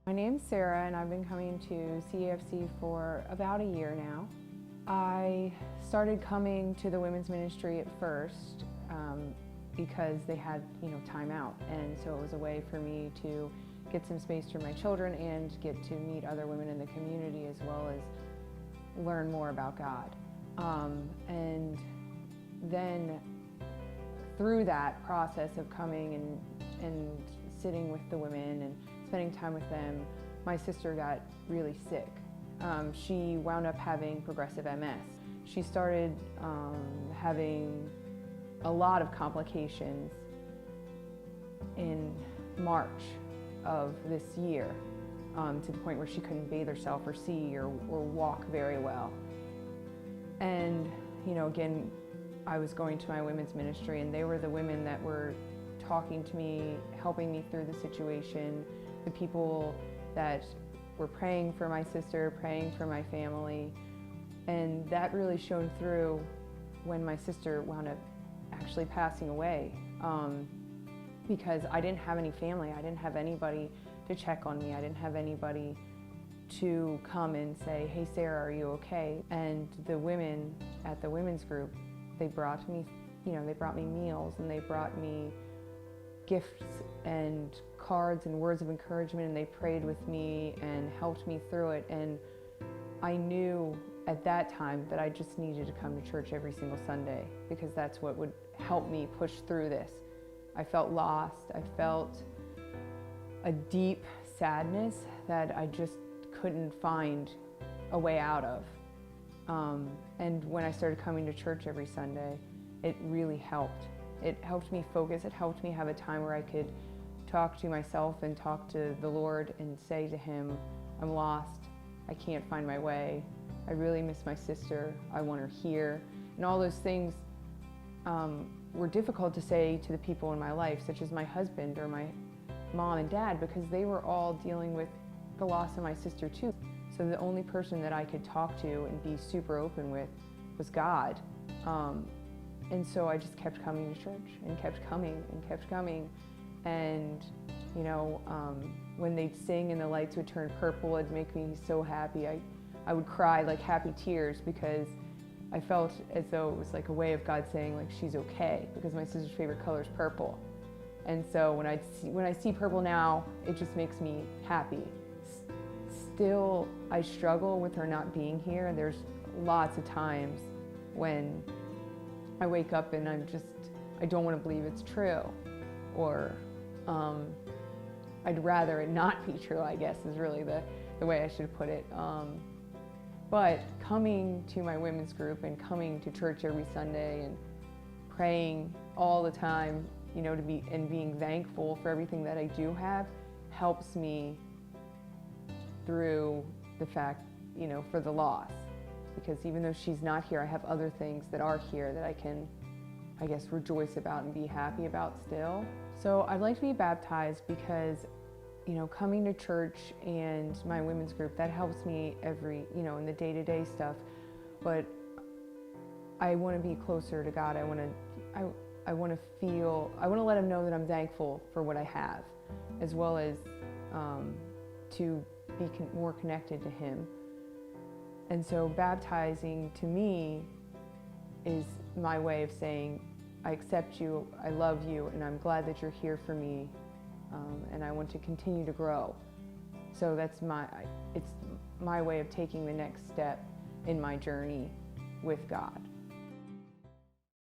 My name's Sara and I've been coming to CEFC for about a year now. I started coming to the women's ministry at first because they had, time out, and so it was a way for me to get some space for my children and get to meet other women in the community as well as learn more about God. And then through that process of coming and sitting with the women and spending time with them, my sister got really sick. She wound up having progressive MS. She started having a lot of complications in March of this year, to the point where she couldn't bathe herself or see or walk very well. And, again, I was going to my women's ministry, and they were the women that were talking to me, helping me through the situation, the people that were praying for my sister, praying for my family. And that really shone through when my sister wound up actually passing away, because I didn't have any family. I didn't have anybody to check on me. I didn't have anybody to come and say, "Hey Sarah, are you okay?" And the women at the women's group, they brought me, they brought me meals, and they brought me gifts and cards and words of encouragement, and they prayed with me and helped me through it. And I knew at that time that I just needed to come to church every single Sunday, because that's what would help me push through this. I felt lost. I felt a deep sadness that I just couldn't find a way out of. And when I started coming to church every Sunday, it really helped. It helped me focus. It helped me have a time where I could talk to myself and talk to the Lord and say to Him, "I'm lost. I can't find my way. I really miss my sister. I want her here." And all those things were difficult to say to the people in my life, such as my husband or my mom and dad, because they were all dealing with the loss of my sister too. So the only person that I could talk to and be super open with was God. And so I just kept coming to church and kept coming and kept coming. And, when they'd sing and the lights would turn purple, it'd make me so happy. I would cry like happy tears, because I felt as though it was like a way of God saying, like, she's okay, because my sister's favorite color is purple. And so when I see purple now, it just makes me happy. Still, I struggle with her not being here. There's lots of times when I wake up and I don't want to believe it's true, or I'd rather it not be true, I guess, is really the way I should put it. But coming to my women's group and coming to church every Sunday and praying all the time, and being thankful for everything that I do have, helps me through the fact, for the loss. Because even though she's not here, I have other things that are here that I can, I guess, rejoice about and be happy about still. So I'd like to be baptized because, coming to church and my women's group, that helps me in the day-to-day stuff. But I want to be closer to God. I want to let Him know that I'm thankful for what I have, as well as to be more connected to Him. And so baptizing to me is my way of saying, I accept you, I love you, and I'm glad that you're here for me, and I want to continue to grow. So it's my way of taking the next step in my journey with God.